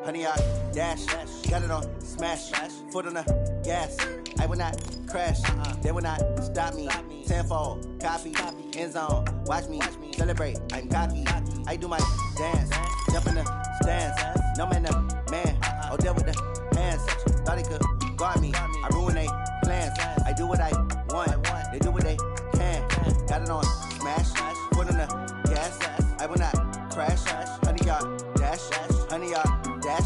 honey, I dash, got it on, smash, foot on the gas. I will not crash, they will not stop me. Tenfold, copy, end zone, watch me celebrate. I'm cocky, I do my dance, jump in the stands. No man, man, oh, deal with the hands. Thought he could guard me, I ruin they plans. I do what I want, they do what they can. Got it on, smash, foot on the gas. I will not crash, honey, yard dash, honey, yard dash,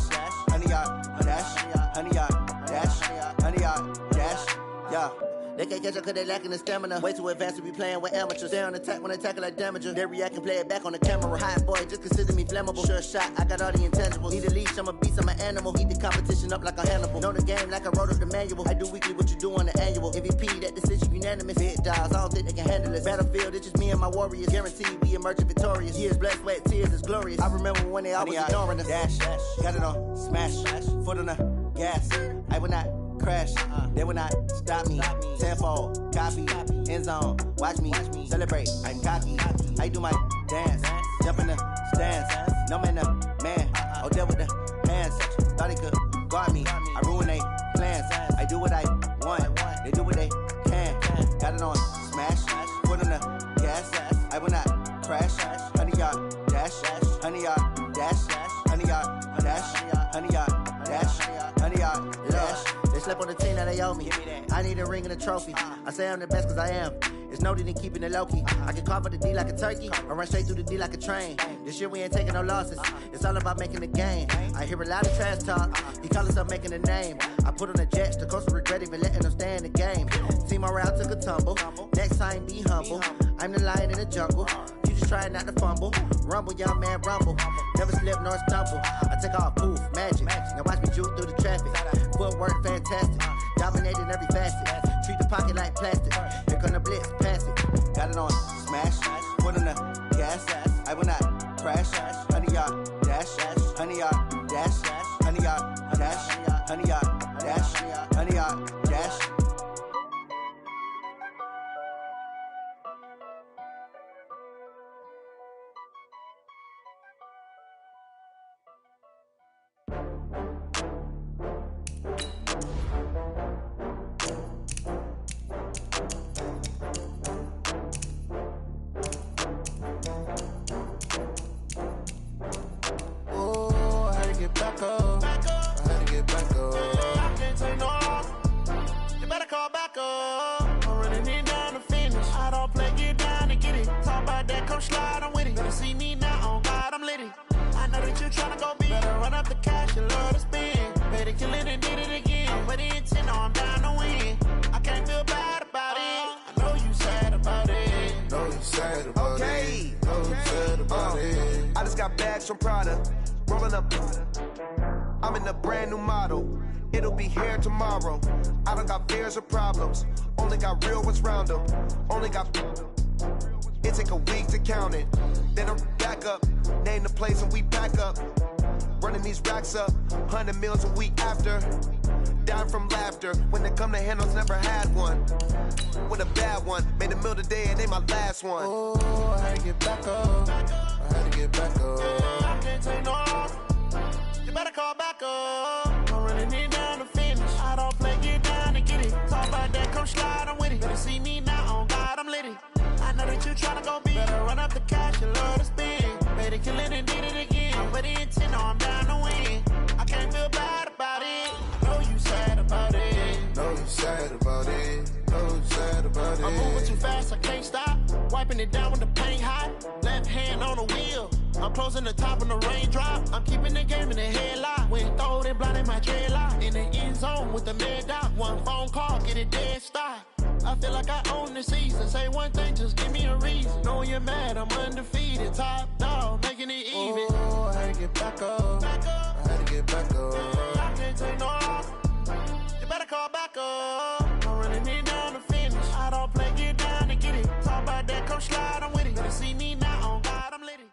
honey, yard dash, honey, yard dash, honey, yard dash, yeah. They can't catch up cause they lacking the stamina. Way too advanced to be playing with amateurs. Stay on attack when they tackle like damager. They react and play it back on the camera. Hot boy, just consider me flammable. Sure shot, I got all the intangibles. Need a leash, I'm a beast, I'm an animal. Heat the competition up like a Hannibal. Know the game like I wrote up the manual. I do weekly what you do on the annual. MVP, that decision unanimous. Hit dials, I don't think they can handle it. Battlefield, it's just me and my warriors. Guaranteed we emerging victorious. Years, blood, sweat, tears, is glorious. I remember when they always ignoring us. Dash, got it on, smash, foot on the gas. I will not crash, they will not stop me. Tenfold, copy, end zone, watch me celebrate. I'm cocky, I do my dance, jump in the stands. No man, man, oh, deal with the hands. Thought he could guard me, I ruin they plans. I do what I want, they do what they can. Got it on, smash, foot on the gas. I will not crash, honey, yard dash, honey, yard dash, honey, yard dash, honey, yard dash, honey, yard dash. They slept on the team that they owe me. I need a ring and a trophy. I say I'm the best cause I am. It's no need in keeping it low-key. I can carve up the D like a turkey or run straight through the D like a train. This year we ain't taking no losses. It's all about making the game. I hear a lot of trash talk. He call himself making a name. I put on the Jets. The coach regret even letting them stay in the game. Team morale took a tumble. Next time be humble. I'm the lion in the jungle. You just trying not to fumble. Rumble, young man, rumble. Never slip nor stumble. I take off, poof, magic. Now watch me juke through the traffic. Footwork fantastic. Dominating every facet. Treat the pocket like plastic. Here come the blitz, pass it. Got it on, smash. Foot on the gas. I will not crash. Honey, yard dash. Honey, yard dash. Honey, yard dash. Honey, yard dash. Honey, yard dash. From Prada, rolling up. I'm in a brand new model. It'll be here tomorrow. I don't got fears or problems. Only got real ones round them. Only got. It take a week to count it. Then I'm back up. Name the place and we back up. Running these racks up. 100 meals a week after. Down from laughter. When it come to handles, never had one. With a bad one. Made a meal today and they my last one. Oh, I had to get back up. I had to get back up. I can't take no off. You better call back up. I'm running it down to finish. I don't play, get down to get it. Talk about that, come slide, I'm with it. Better see me now, on God, I'm litty. I know that you tryna go big. Better run up the cash, you love to spin. Better kill it and did it again. I'm with the intent, no, I'm down to win. I can't feel bad about it. I know you sad about it. Know you sad about it. Know you sad about it. I'm moving too fast, I can't stop. Wiping it down when the paint hot. Left hand on the wheel. I'm closing the top when the raindrop. I'm keeping the game in the headlock. When throw it blind in my dreadlock. In the end zone with the mad dot. One phone call, get it dead stop. I feel like I own the season. Say one thing, just give me a reason. Knowing you're mad, I'm undefeated. Top dog, making it even. Oh, I had to get back up. I had to get back up. I can't take no off. You better call back up. I'm running it down to finish. I don't play, get down to get it. Talk about that, come slide, I'm with it. Better see me now, on God, I'm litty.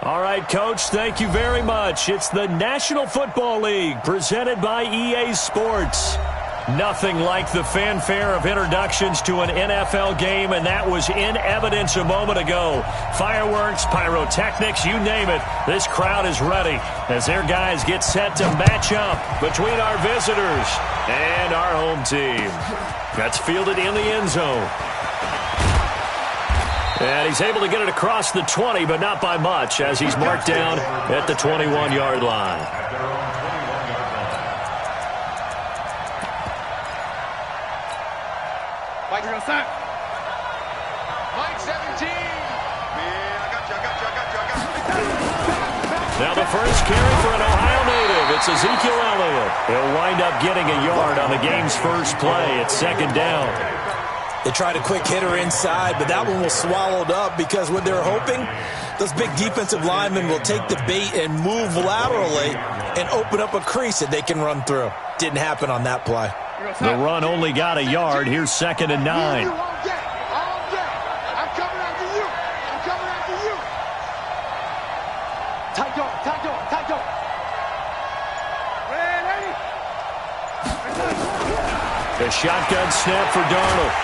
All right, Coach, thank you very much. It's the National Football League presented by EA Sports. Nothing like the fanfare of introductions to an NFL game, and that was in evidence a moment ago. Fireworks, pyrotechnics, you name it. This crowd is ready as their guys get set to match up between our visitors and our home team. That's fielded in the end zone. And he's able to get it across the 20, but not by much, as he's marked down at the 21-yard line. Mike, you're going to Mike 17. Man, I got you. Now the first carry for an Ohio native. It's Ezekiel Elliott. He'll wind up getting a yard on the game's first play. It's second down. They tried a quick hitter inside, but that one was swallowed up because what they're hoping, those big defensive linemen will take the bait and move laterally and open up a crease that they can run through. Didn't happen on that play. The run only got a yard. Here's 2nd and 9. I'm coming after you. Tight door. Ready? The shotgun snap for Darnold.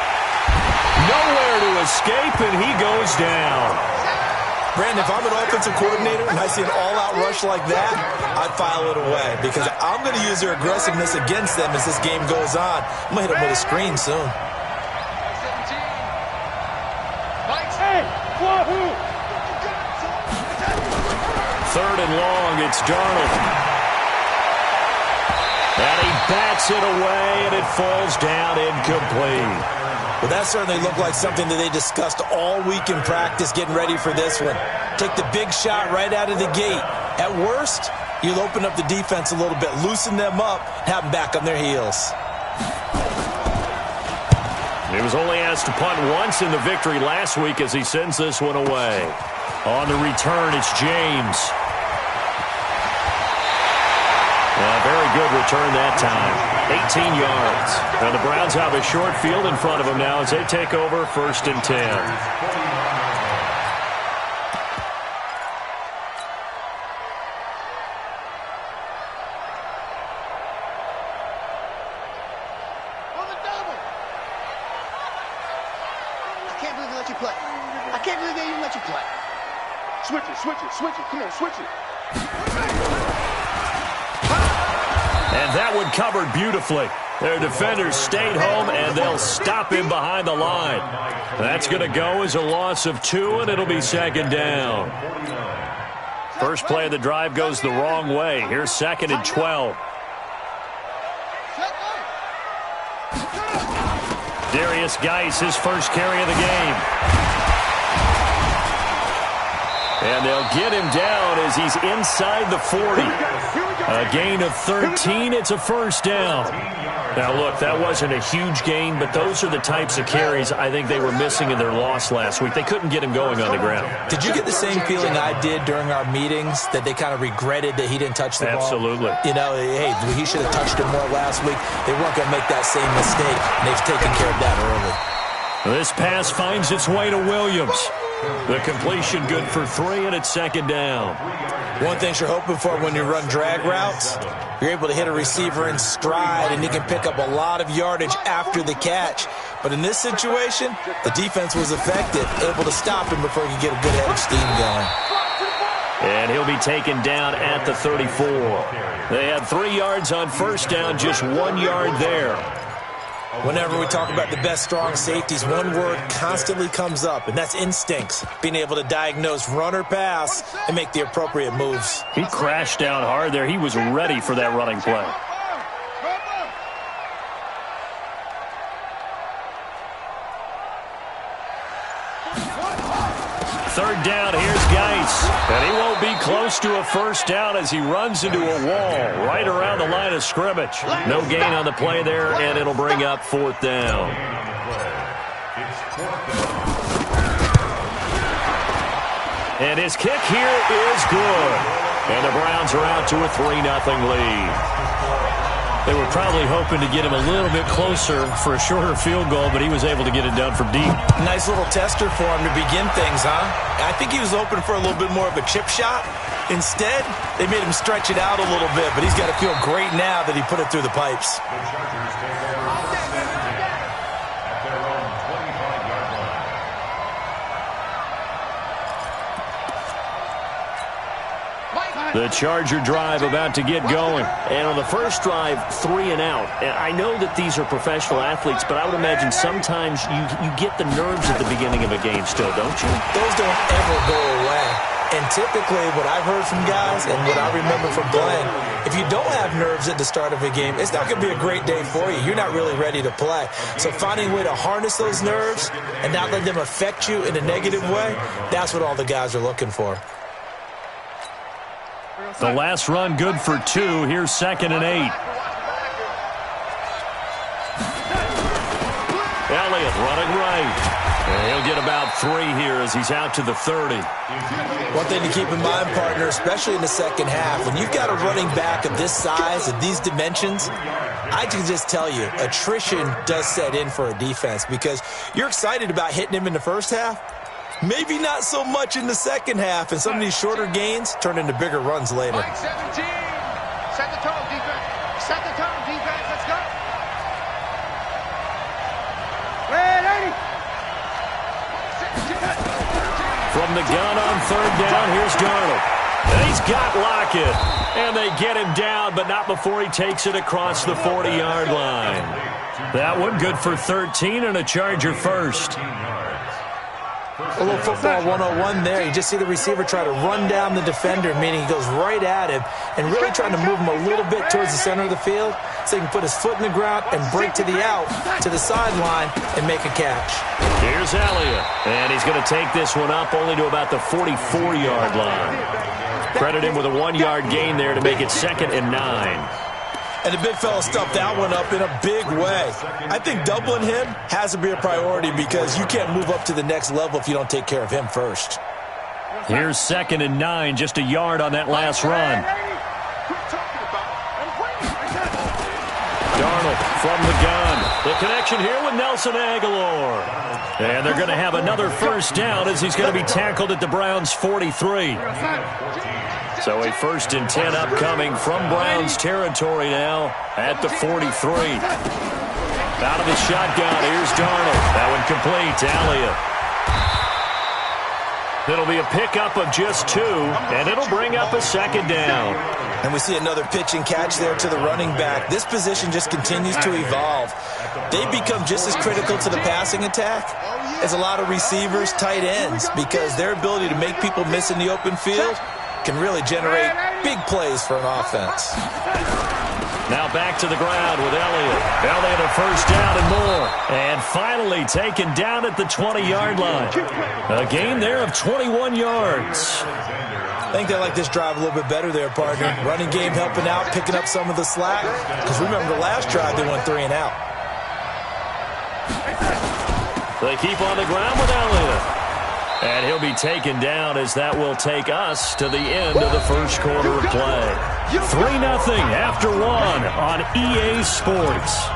Nowhere to escape, and he goes down. Brandon, if I'm an offensive coordinator and I see an all-out rush like that, I'd file it away because I'm going to use their aggressiveness against them as this game goes on. I'm going to hit them with a screen soon. 17. Mike's hey, wahoo! 3rd and long, it's Darnold. And he bats it away, and it falls down incomplete. Well, that certainly looked like something that they discussed all week in practice getting ready for this one. Take the big shot right out of the gate. At worst, you'll open up the defense a little bit, loosen them up, have them back on their heels. He was only asked to punt once in the victory last week as he sends this one away. On the return, it's James. Very good return that time. 18 yards. And the Browns have a short field in front of them now as they take over 1st and 10. On the double. I can't believe they let you play. I can't believe they even let you play. Switch it. Come on, switch it. And that one covered beautifully. Their defenders stayed home, and they'll stop him behind the line. That's going to go as a loss of 2, and it'll be 2nd down. First play of the drive goes the wrong way. Here's 2nd and 12. Darius Geis, his first carry of the game. And they'll get him down as he's inside the 40. A gain of 13. It's a first down. Now, look, that wasn't a huge gain, but those are the types of carries I think they were missing in their loss last week. They couldn't get him going on the ground. Did you get the same feeling I did during our meetings, that they kind of regretted that he didn't touch the ball? Absolutely. You know, hey, he should have touched it more last week. They weren't going to make that same mistake, and they've taken care of that early. This pass finds its way to Williams. The completion good for 3, and it's 2nd down. One thing you're hoping for when you run drag routes, you're able to hit a receiver in stride, and he can pick up a lot of yardage after the catch. But in this situation, the defense was effective, able to stop him before he could get a good head of steam going. And he'll be taken down at the 34. They had 3 yards on first down, just 1 yard there. Whenever we talk about the best strong safeties, one word constantly comes up, and that's instincts. Being able to diagnose run or pass and make the appropriate moves. He crashed down hard there. He was ready for that running play. Third down, here's Geis. And he won't be close to a first down as he runs into a wall right around the line of scrimmage. No gain on the play there, and it'll bring up 4th down. And his kick here is good. And the Browns are out to a 3-0 lead. They were probably hoping to get him a little bit closer for a shorter field goal, but he was able to get it done from deep. Nice little tester for him to begin things, huh? I think he was hoping for a little bit more of a chip shot. Instead, they made him stretch it out a little bit, but he's got to feel great now that he put it through the pipes. The Charger drive about to get going. And on the first drive, 3 and out. And I know that these are professional athletes, but I would imagine sometimes you get the nerves at the beginning of a game still, don't you? Those don't ever go away. And typically what I've heard from guys and what I remember from playing, if you don't have nerves at the start of a game, it's not going to be a great day for you. You're not really ready to play. So finding a way to harness those nerves and not let them affect you in a negative way, that's what all the guys are looking for. The last run good for 2. Here's 2nd and 8. Elliott running right. And he'll get about 3 here as he's out to the 30. One thing to keep in mind, partner, especially in the second half, when you've got a running back of this size, of these dimensions, I can just tell you, attrition does set in for a defense because you're excited about hitting him in the first half. Maybe not so much in the second half, and some of these shorter gains turn into bigger runs later. Mike 17. Set the tone, defense. Set the tone, defense. Let's go. Red 80. From the gun on 3rd down, here's Darnold. And he's got Lockett. And they get him down, but not before he takes it across the 40-yard line. That one good for 13 and a Charger first. A little football 101 there. You just see the receiver try to run down the defender, meaning he goes right at him and really trying to move him a little bit towards the center of the field so he can put his foot in the ground and break to the out, to the sideline, and make a catch. Here's Elliott, and he's going to take this one up only to about the 44-yard line. Credit him with a 1-yard gain there to make it 2nd and 9. And the big fella stuffed that one up in a big way. I think doubling him has to be a priority because you can't move up to the next level if you don't take care of him first. Here's 2nd and 9, just a yard on that last run. Darnold from the gun. The connection here with Nelson Aguilar. And they're going to have another first down as he's going to be tackled at the Browns' 43. So a 1st and 10 upcoming from Browns territory now at the 43. Out of the shotgun, here's Darnold. That one complete to Elliott. It'll be a pickup of just 2, and it'll bring up a 2nd down. And we see another pitch and catch there to the running back. This position just continues to evolve. They become just as critical to the passing attack as a lot of receivers, tight ends, because their ability to make people miss in the open field can really generate big plays for an offense. Now back to the ground with Elliott. Elliott a first down and more. And finally taken down at the 20-yard line. A gain there of 21 yards. I think they like this drive a little bit better there, partner. Running game helping out, picking up some of the slack. Because remember the last drive, they went 3 and out. They keep on the ground with Elliott. And he'll be taken down as that will take us to the end of the first quarter of play. 3-0 after 1 on EA Sports.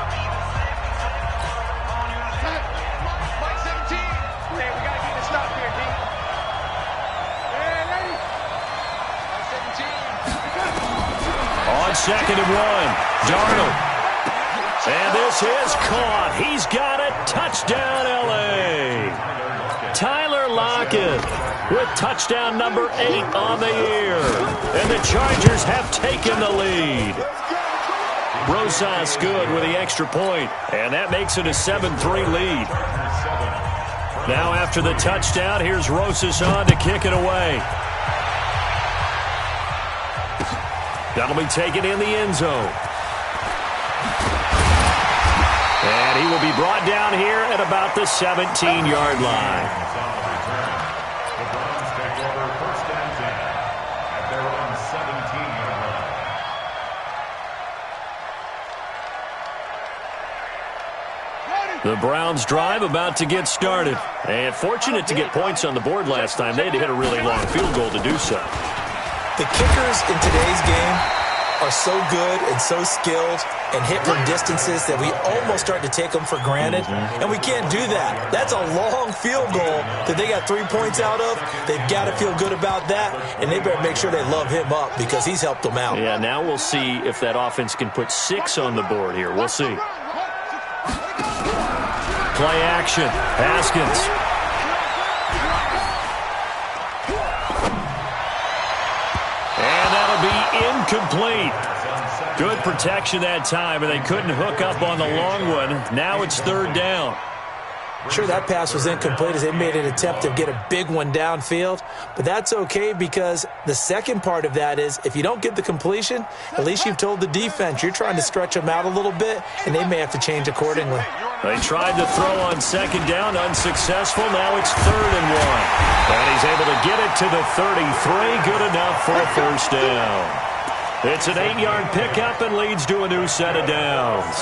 On 2nd and 1, Darnold. And this is caught. He's got it. Touchdown, L.A. Tyler Lockett with touchdown number 8 on the year. And the Chargers have taken the lead. Rosas good with the extra point, and that makes it a 7-3 lead. Now after the touchdown, here's Rosas on to kick it away. That'll be taken in the end zone. And he will be brought down here at about the 17-yard line. The Browns drive about to get started. And fortunate to get points on the board last time. They had to hit a really long field goal to do so. The kickers in today's game are so good and so skilled and hit from distances that we almost start to take them for granted. And we can't do that. That's a long field goal that they got 3 points out of. They've got to feel good about that, and they better make sure they love him up because he's helped them out. Yeah, now we'll see if that offense can put 6 on the board here. We'll see. Play action. Haskins. And incomplete. Good protection that time, and they couldn't hook up on the long one. Now it's third down. Sure, that pass was incomplete as they made an attempt to get a big one downfield, but that's okay because the second part of that is if you don't get the completion, at least you've told the defense you're trying to stretch them out a little bit, and they may have to change accordingly. They tried to throw on second down, unsuccessful. Now it's 3rd and 1. And he's able to get it to the 33, good enough for a first down. It's an 8-yard pickup and leads to a new set of downs.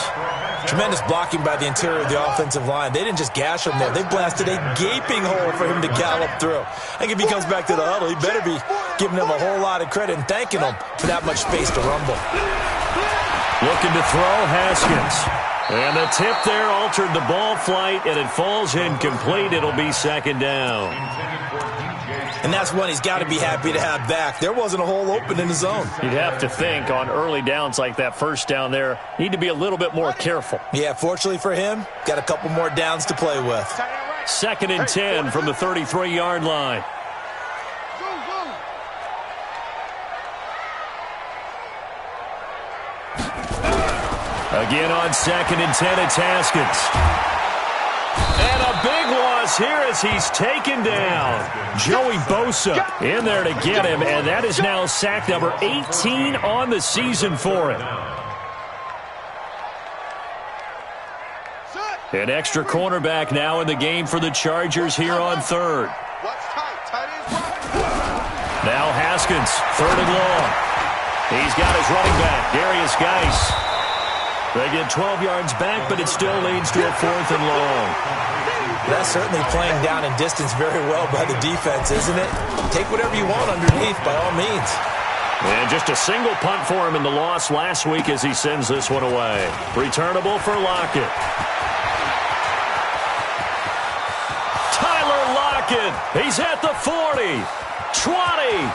Tremendous blocking by the interior of the offensive line. They didn't just gash him there. They blasted a gaping hole for him to gallop through. I think if he comes back to the huddle, he better be giving them a whole lot of credit and thanking them for that much space to rumble. Looking to throw, Haskins. And the tip there altered the ball flight, and it falls incomplete. It'll be second down. And that's one he's got to be happy to have back. There wasn't a hole open in the zone. You'd have to think on early downs like that first down there, need to be a little bit more careful. Yeah, fortunately for him, got a couple more downs to play with. 2nd and 10 from the 33-yard line. Again on 2nd and 10, it's Haskins. And a big loss here as he's taken down. Joey Bosa in there to get him, and that is now sack number 18 on the season for him. An extra cornerback now in the game for the Chargers here on 3rd. Now Haskins, 3rd and long. He's got his running back, Darius Geis. They get 12 yards back, but it still leads to a 4th and long. That's certainly playing down in distance very well by the defense, isn't it? Take whatever you want underneath, by all means. And just a single punt for him in the loss last week as he sends this one away. Returnable for Lockett. Tyler Lockett. He's at the 40. 20.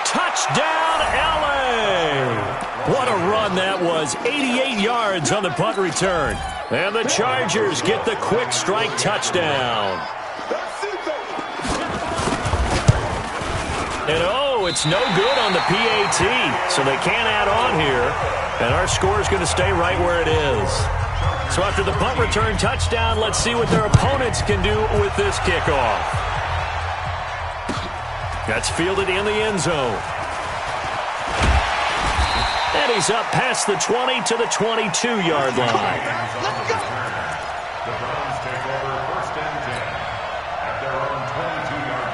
Touchdown, L.A. What a run that was. 88 yards on the punt return. And the Chargers get the quick strike touchdown. And oh, it's no good on the PAT. So they can't add on here. And our score is going to stay right where it is. So after the punt return touchdown, let's see what their opponents can do with this kickoff. That's fielded in the end zone. And he's up past the 20 to the 22-yard line. The Browns take over 1st and 10 at their own 22-yard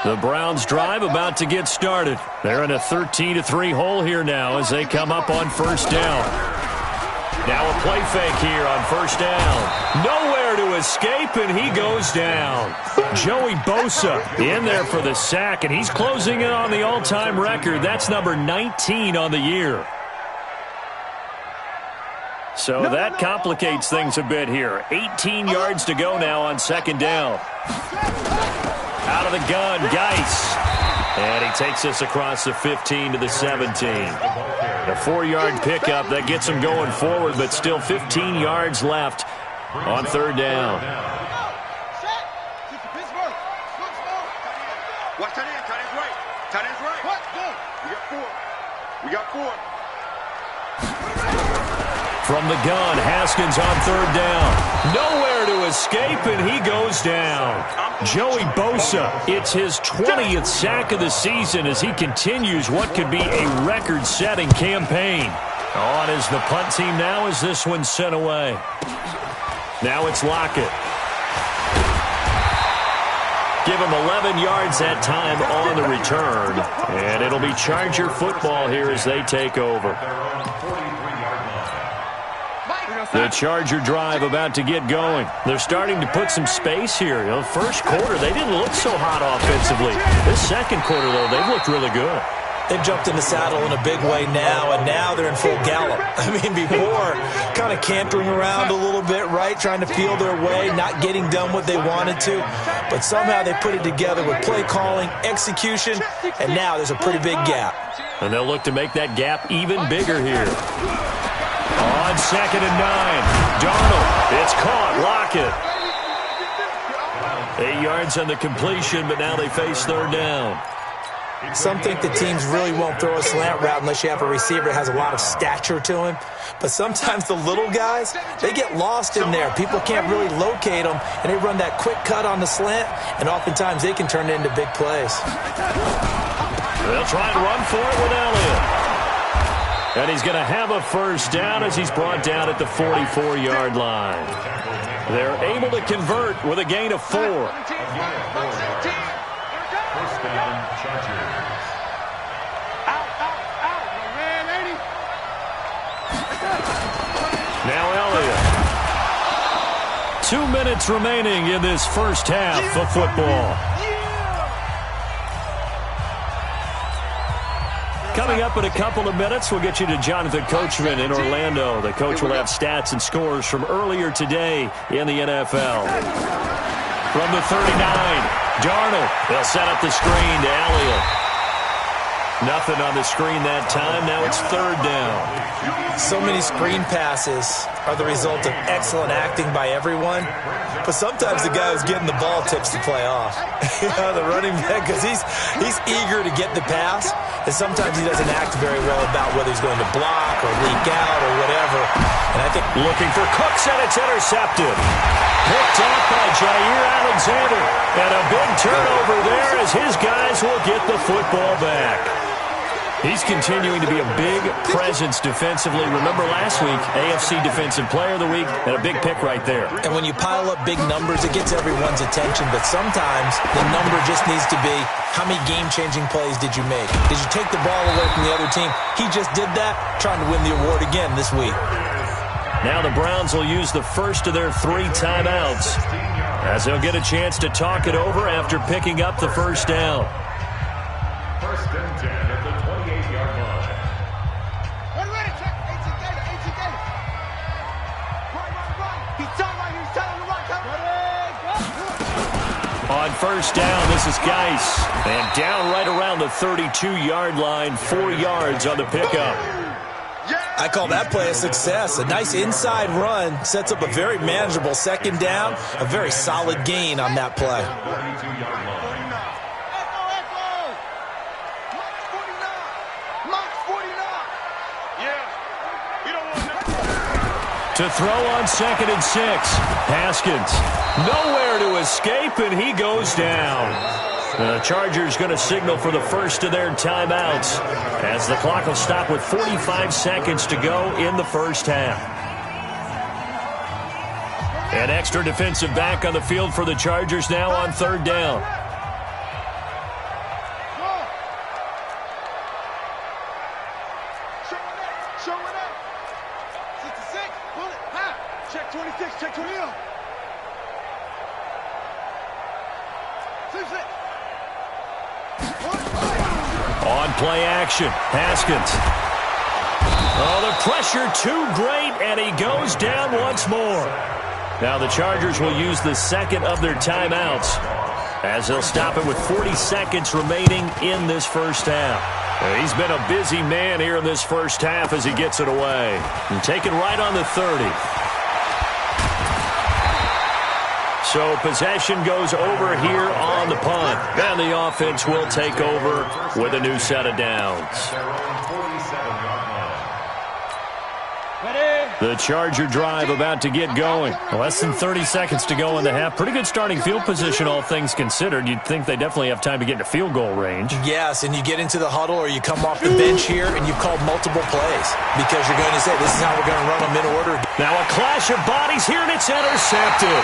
line. The Browns drive about to get started. They're in a 13-3 hole here now as they come up on 1st down. Now a play fake here on 1st down. Nowhere to escape, and he goes down. Joey Bosa in there for the sack, and he's closing in on the all-time record. That's number 19 on the year. So that complicates things a bit here. 18 yards to go now on 2nd down. Out of the gun, Geis. And he takes this across the 15 to the 17. A 4-yard pickup that gets him going forward, but still 15 yards left on 3rd down. Watch tight end. Tight end's right. Tight end's right. What? Go. We got 4. From the gun, Haskins on 3rd down. Nowhere to escape, and he goes down. Joey Bosa, it's his 20th sack of the season as he continues what could be a record-setting campaign. On is the punt team now as this one's sent away. Now it's Lockett. Give him 11 yards that time on the return. And it'll be Charger football here as they take over. The Charger drive about to get going. They're starting to put some space here. You know, first quarter, they didn't look so hot offensively. This second quarter, though, they've looked really good. They've jumped in the saddle in a big way now, and now they're in full gallop. I mean, before, kind of cantering around a little bit, right, trying to feel their way, not getting done what they wanted to. But somehow they put it together with play calling, execution, and now there's a pretty big gap. And they'll look to make that gap even bigger here. On 2nd and 9, Darnold. It's caught. Lockett. 8 yards on the completion, but now they face third down. Some think the teams really won't throw a slant route unless you have a receiver that has a lot of stature to him. But sometimes the little guys, they get lost in there. People can't really locate them, and they run that quick cut on the slant, and oftentimes they can turn it into big plays. They'll try and run for it with Elliott. And he's going to have a first down as he's brought down at the 44-yard line. They're able to convert with a gain of 4. First down, Chargers. Now Elliott. 2 minutes remaining in this first half of football. Coming up in a couple of minutes, we'll get you to Jonathan Coachman in Orlando. The coach will have stats and scores from earlier today in the NFL. From the 39, Darnold. They'll set up the screen to Elliott. Nothing on the screen that time. Now it's third down. So many screen passes are the result of excellent acting by everyone. But sometimes the guy who's getting the ball tips the play off. The running back, because he's eager to get the pass. And sometimes he doesn't act very well about whether he's going to block or leak out or whatever. And I think looking for Cooks, and it's intercepted. Picked off by Jair Alexander. And a big turnover there as his guys will get the football back. He's continuing to be a big presence defensively. Remember last week, AFC Defensive Player of the Week, and a big pick right there. And when you pile up big numbers, it gets everyone's attention. But sometimes the number just needs to be, how many game-changing plays did you make? Did you take the ball away from the other team? He just did that, trying to win the award again this week. Now the Browns will use the first of their 3 timeouts as they'll get a chance to talk it over after picking up the first down. First and 10 at the 28-yard line. Ready, check. 18 Gator. Right. He's telling right here. He's telling the right. Ready, go. On first down, this is Geis. And down right around the 32-yard line, 4 yards on the pickup. I call that play a success. A nice inside run sets up a very manageable second down, a very solid gain on that play. 42-yard line. To throw on 2nd and 6. Haskins nowhere to escape, and he goes down. The Chargers going to signal for the first of their timeouts as the clock will stop with 45 seconds to go in the first half. An extra defensive back on the field for the Chargers now on third down. Check 26, check 20. On play action, Haskins. Oh, the pressure too great, and he goes down once more. Now the Chargers will use the second of their timeouts as they'll stop it with 40 seconds remaining in this first half. He's been a busy man here in this first half as he gets it away. And taken right on the 30. So possession goes over here on the punt. And the offense will take over with a new set of downs. The Charger drive about to get going. Less than 30 seconds to go in the half. Pretty good starting field position, all things considered. You'd think they definitely have time to get into field goal range. Yes, and you get into the huddle or you come off the bench here and you've called multiple plays because you're going to say, this is how we're going to run them in order. Now a clash of bodies here, and it's intercepted.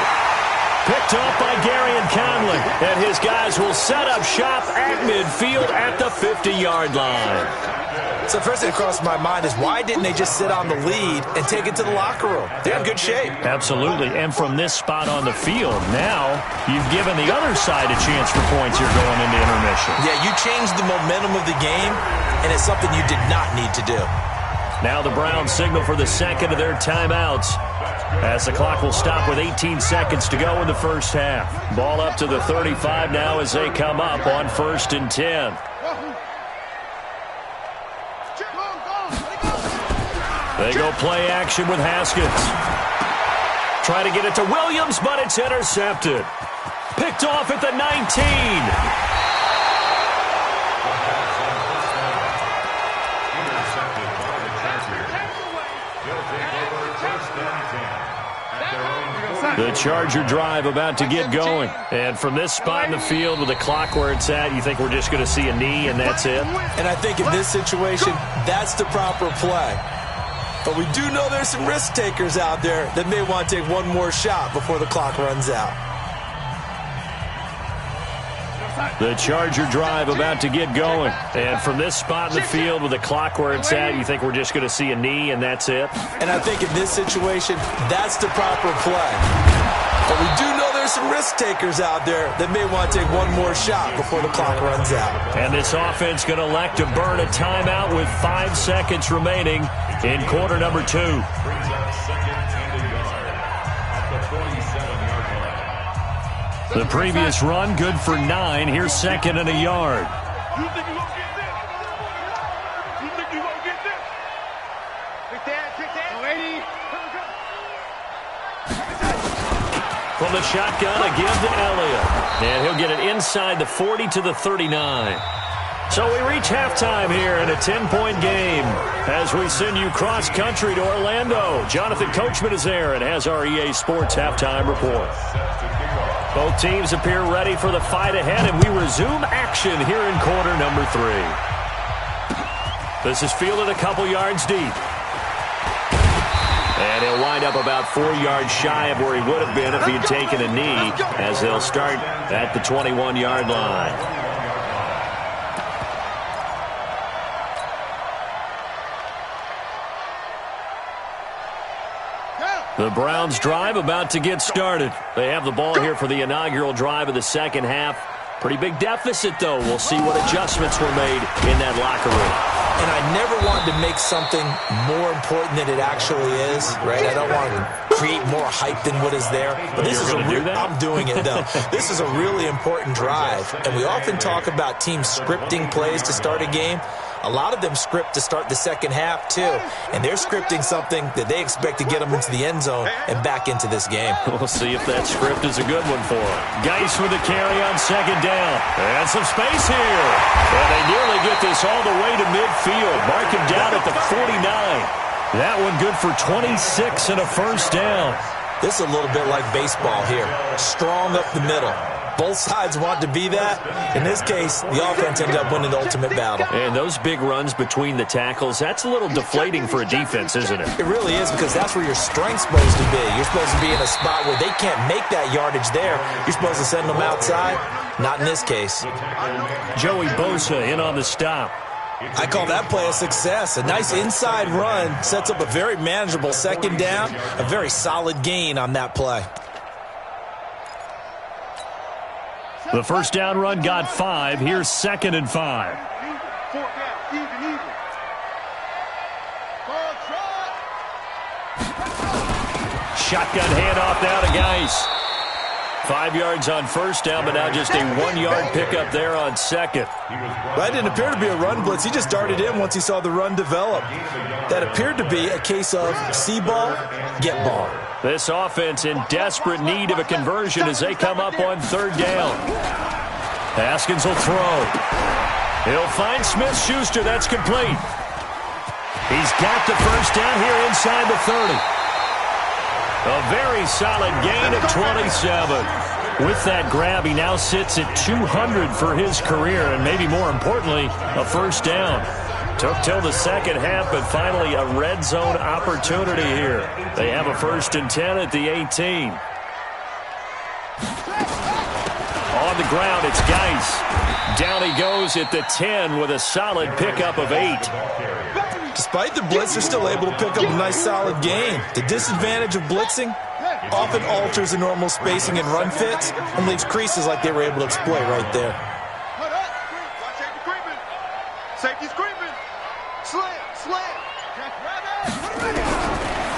Picked off by Garyon Conley, and his guys will set up shop at midfield at the 50-yard line. So first thing that crossed my mind is why didn't they just sit on the lead and take it to the locker room? They're in good shape. Absolutely, and from this spot on the field, now you've given the other side a chance for points here going into intermission. Yeah, you changed the momentum of the game, and it's something you did not need to do. Now the Browns signal for the second of their timeouts as the clock will stop with 18 seconds to go in the first half. Ball up to the 35 now as they come up on 1st and 10. They go play action with Haskins. Try to get it to Williams, but it's intercepted. Picked picked off at the 19. The Charger drive about to get going. And from this spot in the field with the clock where it's at, you think we're just going to see a knee and that's it? And I think in this situation, that's the proper play. But we do know there's some risk takers out there that may want to take one more shot before the clock runs out. The Charger drive about to get going. And from this spot in the field with the clock where it's at, you think we're just going to see a knee and that's it? And I think in this situation, that's the proper play. But we do know there's some risk takers out there that may want to take one more shot before the clock runs out. And this offense going to elect to burn a timeout with 5 seconds remaining in quarter number 2. The previous run, good for 9. Here's 2nd and a yard. You think you're going to get this? You think you're going to get this? Kick that. No, 80. From the shotgun, a give to Elliott. And he'll get it inside the 40 to the 39. So we reach halftime here in a 10-point game as we send you cross-country to Orlando. Jonathan Coachman is there and has our EA Sports halftime report. Both teams appear ready for the fight ahead, and we resume action here in quarter number 3. This is fielded a couple yards deep. And he'll wind up about 4 yards shy of where he would have been if he had taken a knee, as they'll start at the 21-yard line. The Browns drive about to get started. They have the ball here for the inaugural drive of the second half. Pretty big deficit, though. We'll see what adjustments were made in that locker room. And I never wanted to make something more important than it actually is, right? I don't want to create more hype than what is there. But this is I'm doing it, though. This is a really important drive. And we often talk about teams scripting plays to start a game. A lot of them script to start the second half, too. And they're scripting something that they expect to get them into the end zone and back into this game. We'll see if that script is a good one for them. Geis with a carry on second down. And some space here. And they nearly get this all the way to midfield. Mark him down at the 49. That one good for 26 and a first down. This is a little bit like baseball here. Strong up the middle. Both sides want to be that. In this case, the offense ended up winning the ultimate battle. And those big runs between the tackles, that's a little deflating for a defense, isn't it? It really is, because that's where your strength's supposed to be. You're supposed to be in a spot where they can't make that yardage there. You're supposed to send them outside. Not in this case. Joey Bosa in on the stop. I call that play a success. A nice inside run sets up a very manageable second down. A very solid gain on that play. The first down run got 5. Here's 2nd and 5. Shotgun handoff now to Geis. 5 yards on first down, but now just a 1-yard pickup there on second. That didn't appear to be a run blitz. He just darted in once he saw the run develop. That appeared to be a case of see ball, get ball. This offense in desperate need of a conversion as they come up on third down. Haskins will throw. He'll find Smith-Schuster. That's complete. He's got the first down here inside the 30. A very solid gain of 27. With that grab, he now sits at 200 for his career, and maybe more importantly, a first down. Took till the second half, but finally a red zone opportunity here. They have a 1st and 10 at the 18. On the ground, it's Geis. Down he goes at the 10 with a solid pickup of 8. Despite the blitz, they're still able to pick up a nice solid gain. The disadvantage of blitzing often alters the normal spacing and run fits and leaves creases like they were able to exploit right there. Safety's creeping. Slam.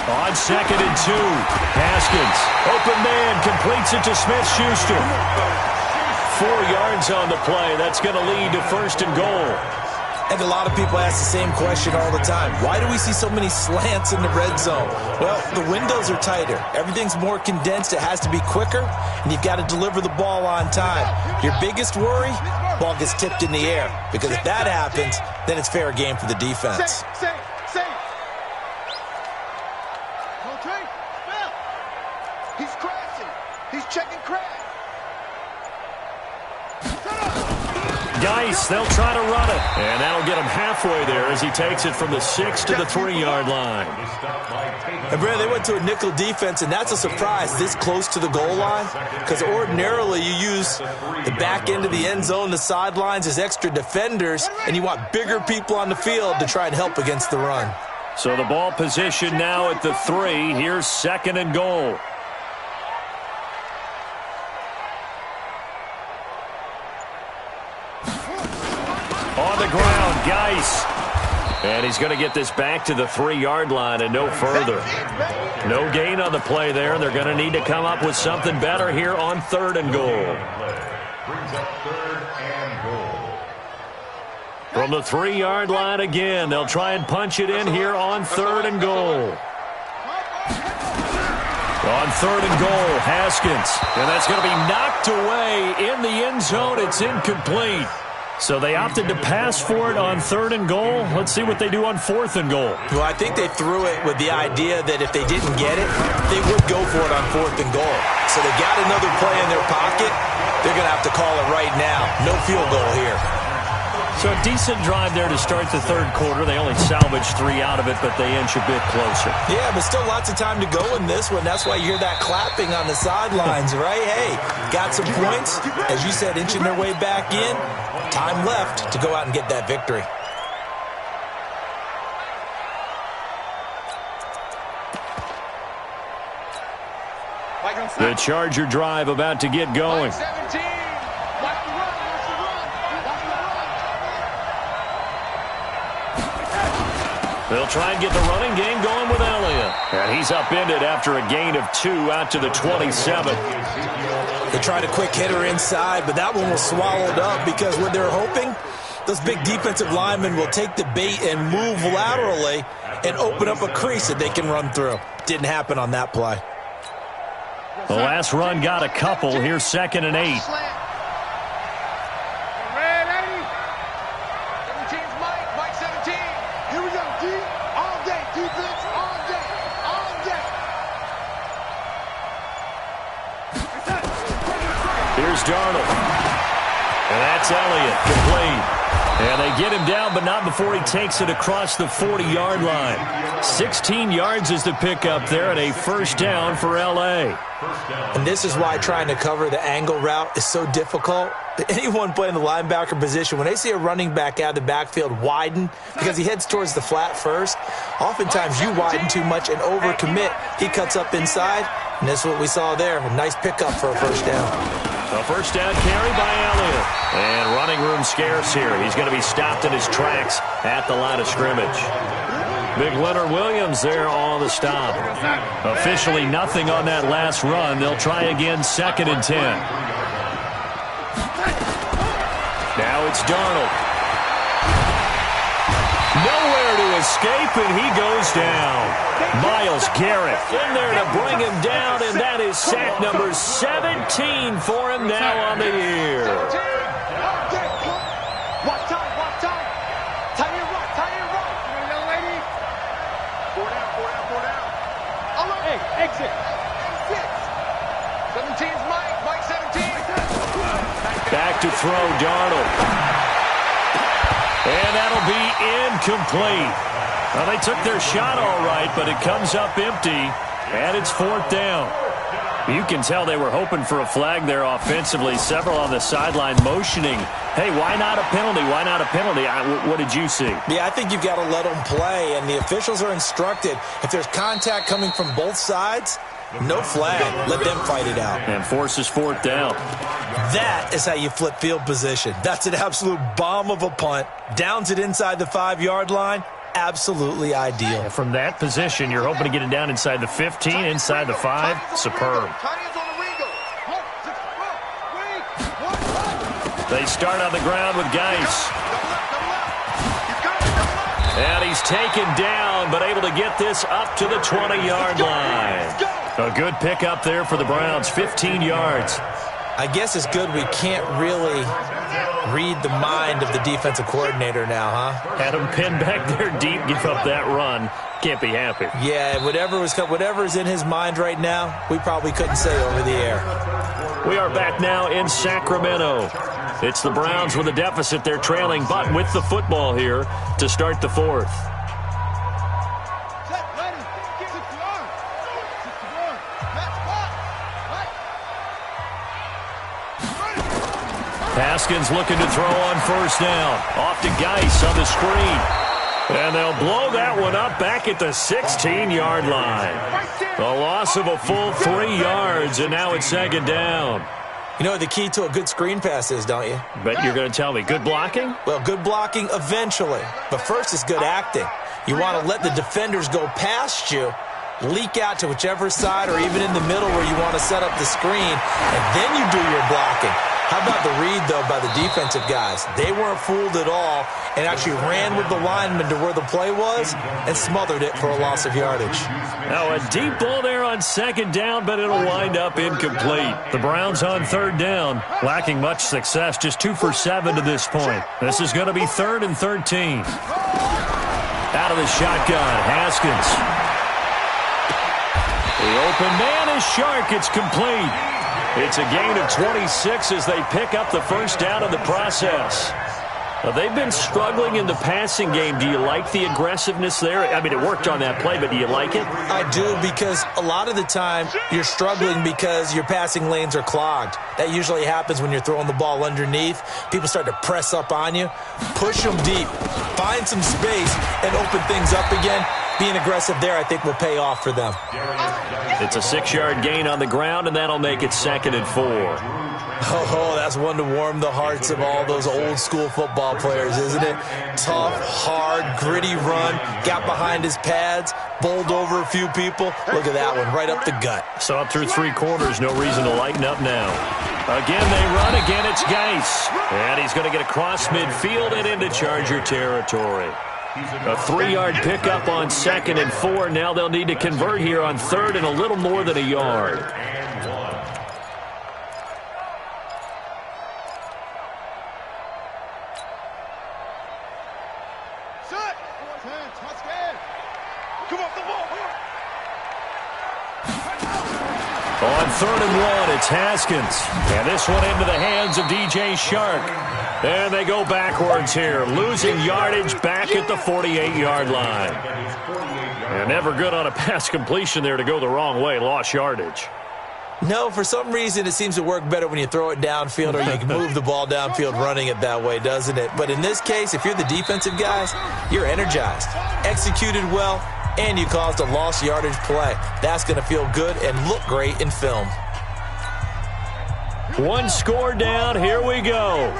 On 2nd and 2, Haskins. Open man, completes it to Smith-Schuster. 4 yards on the play. That's going to lead to 1st and goal. I think a lot of people ask the same question all the time. Why do we see so many slants in the red zone? Well, the windows are tighter. Everything's more condensed. It has to be quicker, and you've got to deliver the ball on time. Your biggest worry, ball gets tipped in the air, because if that happens, then it's fair game for the defense. Safe. Okay, Bill. He's crashing. He's checking crash. Geis, they'll try to run it. And that'll get him halfway there as he takes it from the 6 to the 3-yard line. And, Brad, they went to a nickel defense, and that's a surprise this close to the goal line, because ordinarily you use the back end of the end zone, the sidelines as extra defenders, and you want bigger people on the field to try and help against the run. So the ball position now at the 3. Here's 2nd and goal. On the ground, Geis. And he's going to get this back to the 3-yard line and no further. No gain on the play there. They're going to need to come up with something better here on 3rd and goal. Brings up 3rd and goal. From the 3-yard line again, they'll try and punch it in here on 3rd and goal. On 3rd and goal, Haskins. And that's going to be knocked away in the end zone. It's incomplete. So they opted to pass for it on 3rd and goal. Let's see what they do on 4th and goal. Well, I think they threw it with the idea that if they didn't get it, they would go for it on 4th and goal. So they got another play in their pocket. They're going to have to call it right now. No field goal here. So a decent drive there to start the 3rd quarter. They only salvaged 3 out of it, but they inch a bit closer. Yeah, but still lots of time to go in this one. That's why you hear that clapping on the sidelines, right? Hey, got some points. As you said, inching their way back in. Time left to go out and get that victory. The Charger drive about to get going. They'll try and get the running game going with Elliott. And he's upended after a gain of 2 out to the 27. They tried a quick hitter inside, but that one was swallowed up because what they're hoping, those big defensive linemen will take the bait and move laterally and open up a crease that they can run through. Didn't happen on that play. The last run got a couple. Here's 2nd and 8. Here's Darnold. And that's Elliott, complete. And they get him down, but not before he takes it across the 40-yard line. 16 yards is the pickup there, and a 1st down for L.A. And this is why trying to cover the angle route is so difficult. Anyone playing the linebacker position, when they see a running back out of the backfield widen because he heads towards the flat first, oftentimes you widen too much and overcommit. He cuts up inside, and that's what we saw there. A nice pickup for a 1st down. A 1st down carry by Elliott. And running room scarce here. He's going to be stopped in his tracks at the line of scrimmage. Big Leonard Williams there on the stop. Officially nothing on that last run. They'll try again 2nd and 10. Now it's Darnold. Nowhere to escape, and he goes down. Myles Garrett in there to bring him down, and that is sack number 17 for him now on the year. Watch time. Tie it right. Young lady. 4 down. All right. Hey, exit. 17's Mike 17. Back to throw, Darnold. And that'll be incomplete. Well, they took their shot all right, but it comes up empty, and it's 4th down. You can tell they were hoping for a flag there offensively. Several on the sideline motioning, hey, why not a penalty? Why not a penalty? What did you see? Yeah, I think you've got to let them play, and the officials are instructed. If there's contact coming from both sides, no flag. Let them fight it out. And forces 4th down. That is how you flip field position. That's an absolute bomb of a punt. Downs it inside the 5-yard line. Absolutely ideal. And from that position, you're hoping to get it down inside the 15, inside the 5. Superb. They start on the ground with Geis. And he's taken down, but able to get this up to the 20-yard line. A good pickup there for the Browns, 15 yards. I guess it's good we can't really read the mind of the defensive coordinator now, huh? Had him pinned back there deep, give up that run. Can't be happy. Yeah, whatever's in his mind right now, we probably couldn't say over the air. We are back now in Sacramento. It's the Browns with a deficit. They're trailing, but with the football here to start the fourth. Haskins looking to throw on first down. Off to Geis on the screen. And they'll blow that one up back at the 16-yard line. A loss of a full 3 yards, and now it's second down. You know what the key to a good screen pass is, don't you? Bet you're going to tell me. Good blocking? Well, good blocking eventually. But first is good acting. You want to let the defenders go past you, leak out to whichever side or even in the middle where you want to set up the screen, and then you do your blocking. How about the read, though, by the defensive guys? They weren't fooled at all and actually ran with the lineman to where the play was and smothered it for a loss of yardage. Now a deep ball there on second down, but it'll wind up incomplete. The Browns on third down, lacking much success, just 2 for 7 to this point. This is going to be 3rd and 13. Out of the shotgun, Haskins. The open man is Shark. It's complete. It's a gain of 26 as they pick up the first down in the process. They've been struggling in the passing game. Do you like the aggressiveness there? I mean, it worked on that play, but do you like it? I do, because a lot of the time you're struggling because your passing lanes are clogged. That usually happens when you're throwing the ball underneath. People start to press up on you. Push them deep. Find some space and open things up again. Being aggressive there, I think, will pay off for them. It's a 6-yard gain on the ground, and that'll make it 2nd and 4. Oh, that's one to warm the hearts of all those old-school football players, isn't it? Tough, hard, gritty run, got behind his pads, bowled over a few people. Look at that one, right up the gut. So up through 3 quarters, no reason to lighten up now. Again, they run. Again, it's Geis. And he's going to get across midfield and into Charger territory. A 3-yard pickup on 2nd and 4. Now they'll need to convert here on 3rd and a little more than a yard. On 3rd and 1, it's Haskins. And this one into the hands of DJ Shark. And they go backwards here, losing yardage back at the 48-yard line. And never good on a pass completion there to go the wrong way, lost yardage. No, for some reason it seems to work better when you throw it downfield or you can move the ball downfield running it that way, doesn't it? But in this case, if you're the defensive guys, you're energized, executed well, and you caused a lost yardage play. That's going to feel good and look great in film. 1 score down, here we go.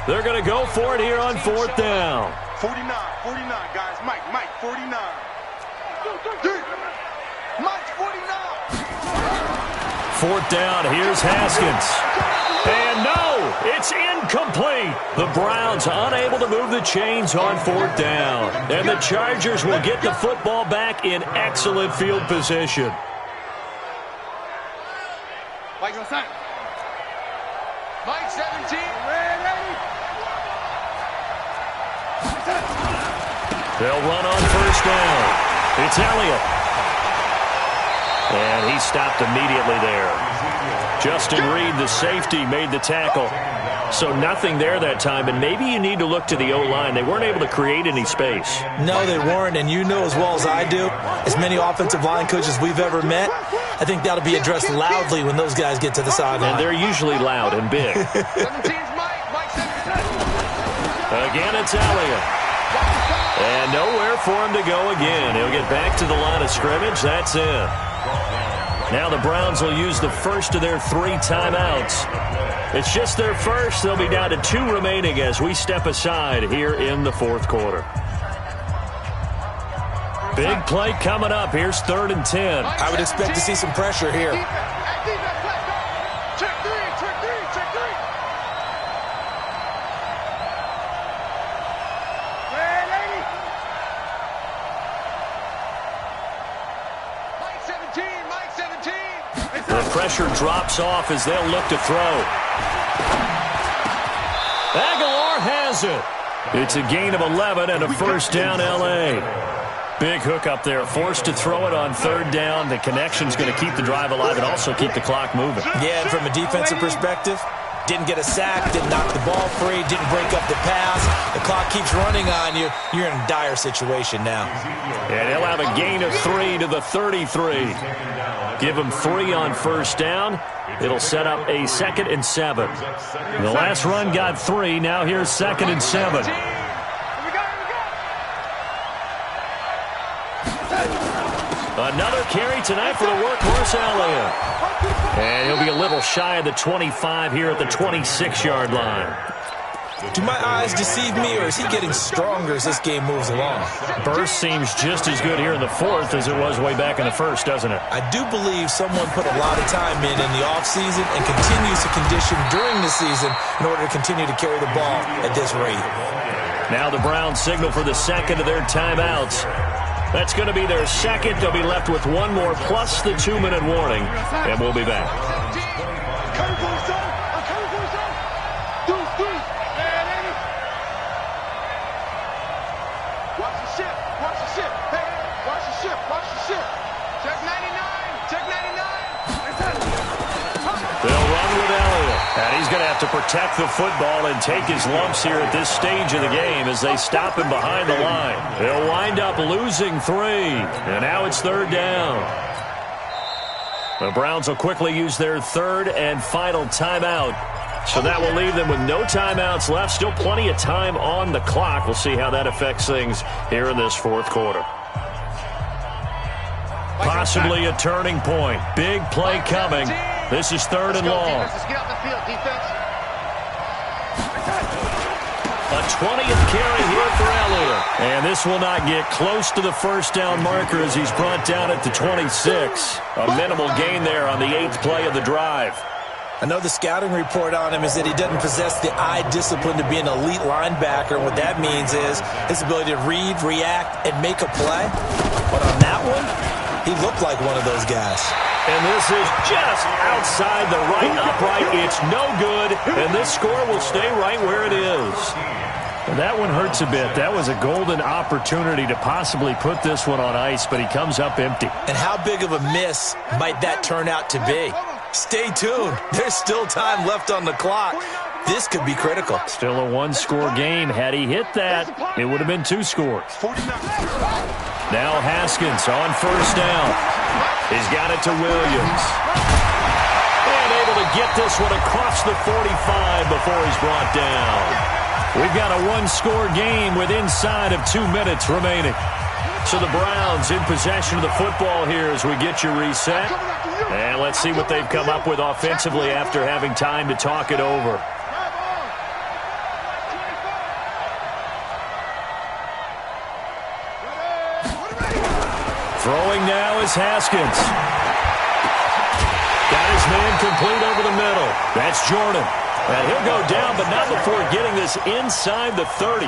They're going to go for it here on 4th down. 49, guys. Mike, 49. Mike, 49. 4th down, here's Haskins. And no, it's incomplete. The Browns unable to move the chains on 4th down. And the Chargers will get the football back in excellent field position. Mike's on side. Mike, 17. They'll run on first down. It's Elliott. And he stopped immediately there. Justin Reed, the safety, made the tackle. So nothing there that time, and maybe you need to look to the O-line. They weren't able to create any space. No, they weren't, and you know as well as I do, as many offensive line coaches we've ever met, I think that'll be addressed loudly when those guys get to the sideline. And they're usually loud and big. 17's Mike 17. Again, it's Elliott. And nowhere for him to go again. He'll get back to the line of scrimmage. That's it. Now the Browns will use the first of their 3 timeouts. It's just their first. They'll be down to 2 remaining as we step aside here in the 4th quarter. Big play coming up. Here's 3rd and 10. I would expect to see some pressure here. pressure drops off as they'll look to throw. Aguilar has it. It's a gain of 11 and a first down, L.A. Big hook up there. Forced to throw it on third down. The connection's going to keep the drive alive and also keep the clock moving. Yeah, and from a defensive perspective, didn't get a sack, didn't knock the ball free, didn't break up the pass. The clock keeps running on you. You're in a dire situation now. And he'll have a gain of 3 to the 33. Give him 3 on first down. It'll set up a 2nd and 7. The last run got 3. Now here's 2nd and 7. Another carry tonight for the workhorse Elliott. And he'll be a little shy of the 25 here at the 26-yard line. Do my eyes deceive me, or is he getting stronger as this game moves along? Burst seems just as good here in the 4th as it was way back in the 1st, doesn't it? I do believe someone put a lot of time in the offseason and continues to condition during the season in order to continue to carry the ball at this rate. Now the Browns signal for the second of their timeouts. That's going to be their second. They'll be left with one more plus the 2-minute warning, and we'll be back. Watch the ship. Watch the ship. Hey, watch the ship. Watch the ship. Check 99. Check 99. They'll run with Elliott. And he's going to have to protect the football and take his lumps here at this stage of the game as they stop him behind the line. They'll wind up losing 3. And now it's third down. The Browns will quickly use their third and final timeout. So that will leave them with no timeouts left. Still plenty of time on the clock. We'll see how that affects things here in this 4th quarter. Possibly a turning point. Big play coming. This is 3rd and long. Let's get off the field, defense. A 20th carry here for Elliott. And this will not get close to the first down marker as he's brought down at the 26. A minimal gain there on the 8th play of the drive. I know the scouting report on him is that he doesn't possess the eye discipline to be an elite linebacker. And what that means is his ability to read, react, and make a play. But on that one, he looked like one of those guys. And this is just outside the right upright. It's no good, and this score will stay right where it is. And that one hurts a bit. That was a golden opportunity to possibly put this one on ice, but he comes up empty. And how big of a miss might that turn out to be? Stay tuned. There's still time left on the clock. This could be critical. Still a 1-score game. Had he hit that, it would have been 2 scores. Now Haskins on first down. He's got it to Williams. And able to get this one across the 45 before he's brought down. We've got a 1-score game with inside of 2 minutes remaining. So the Browns in possession of the football here as we get you reset. And let's see what they've come up with offensively after having time to talk it over. Throwing now is Haskins. Got his man complete over the middle. That's Jordan. And he'll go down, but not before getting this inside the 30.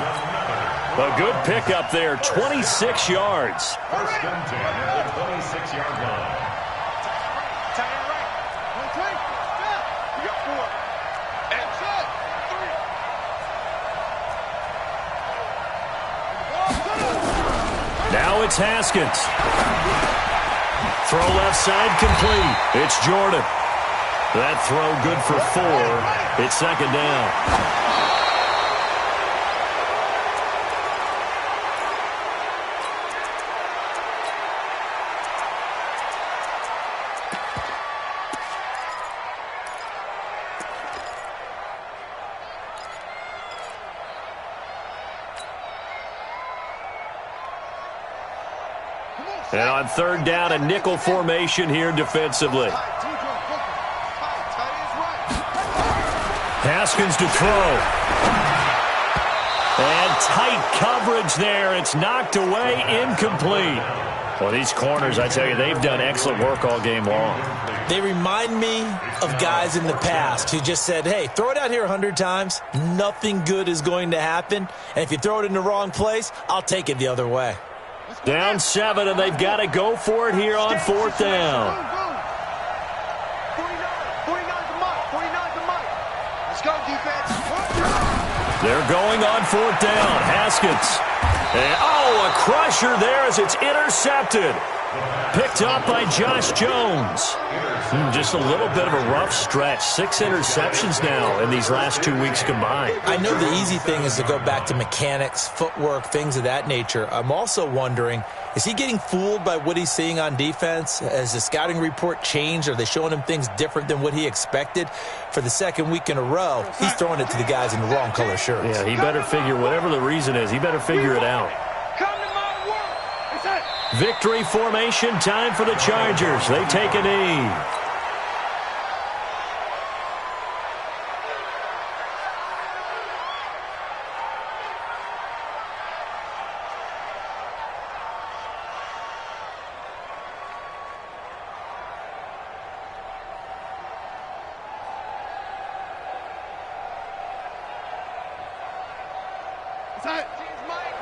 A good pickup there, 26 yards. First and 10 at the 26-yard line. Now it's Haskins. Throw left side complete. It's Jordan. That throw good for 4. It's second down. And on third down, a nickel formation here defensively. Haskins to throw. And tight coverage there. It's knocked away, incomplete. Well, these corners, I tell you, they've done excellent work all game long. They remind me of guys in the past who just said, hey, throw it out here 100 times. Nothing good is going to happen. And if you throw it in the wrong place, I'll take it the other way. Down 7, and they've got to go for it here on fourth down. They're going on 4th down. Haskins. And, a crusher there as it's intercepted. Picked up by Josh Jones. Just a little bit of a rough stretch. 6 interceptions now in these last 2 weeks combined. I know the easy thing is to go back to mechanics, footwork, things of that nature. I'm also wondering, is he getting fooled by what he's seeing on defense? Has the scouting report changed? Are they showing him things different than what he expected? For the second week in a row, he's throwing it to the guys in the wrong color shirts. Yeah, he better figure, whatever the reason is, he better figure it out. Victory formation, time for the Chargers. They take a knee.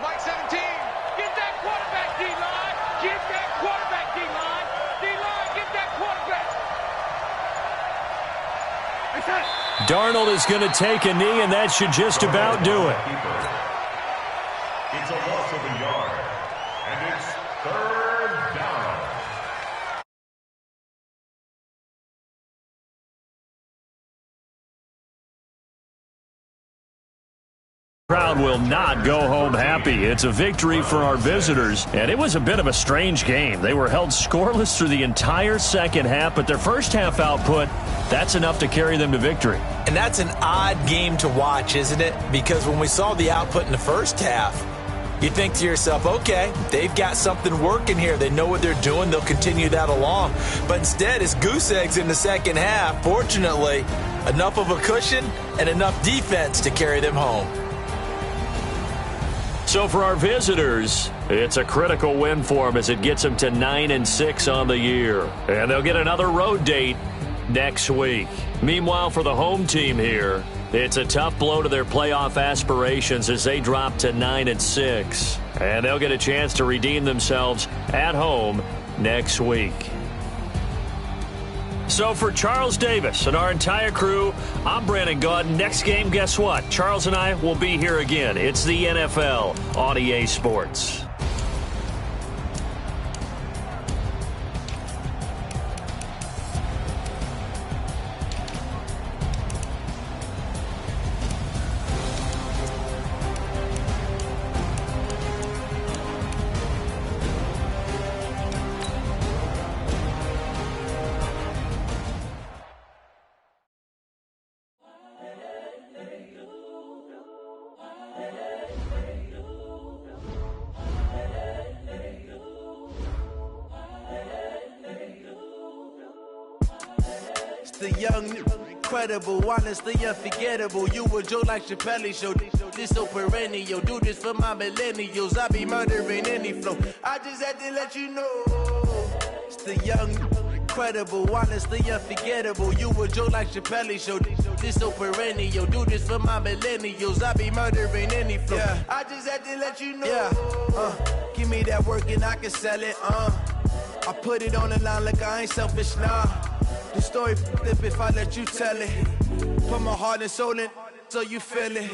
Mike 17. Get that quarterback, D-line. Get that quarterback, D-line. D-line, get that quarterback. Darnold is going to take a knee, and that should just about do it. It's a loss of a yard, and it's 3rd down. Crowd will not go home happy. It's a victory for our visitors, and it was a bit of a strange game. They were held scoreless through the entire second half, but their first half output, that's enough to carry them to victory. And that's an odd game to watch, isn't it? Because when we saw the output in the first half, you think to yourself, okay, they've got something working here. They know what they're doing. They'll continue that along. But instead, it's goose eggs in the second half. Fortunately, enough of a cushion and enough defense to carry them home. So for our visitors, it's a critical win for them as it gets them to 9-6 on the year. And they'll get another road date next week. Meanwhile, for the home team here, it's a tough blow to their playoff aspirations as they drop to 9-6. And they'll get a chance to redeem themselves at home next week. So for Charles Davis and our entire crew, I'm Brandon Gaudin. Next game, guess what? Charles and I will be here again. It's the NFL on EA Sports. The young, incredible, honestly unforgettable. You a joke like Chappelle Show. This so perennial. Do this for my millennials. I be murdering any flow. I just had to let you know. It's the young, incredible, honestly unforgettable. You a joke like Chappelle Show. This so perennial. Do this for my millennials. I be murdering any flow. Yeah. I just had to let you know. Yeah. Give me that work and I can sell it. I put it on the line like I ain't selfish, nah. The story flip if I let you tell it. Put my heart and soul in so you feel it.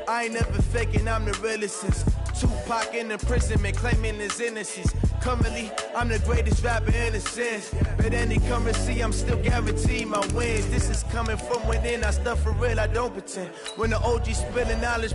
I ain't never faking, I'm the realest since Tupac in imprisonment, claiming his innocence. Currently, I'm the greatest rapper in a sense. But any currency, I'm still guaranteed my wins. This is coming from within, I stuff for real, I don't pretend. When the OG spilling knowledge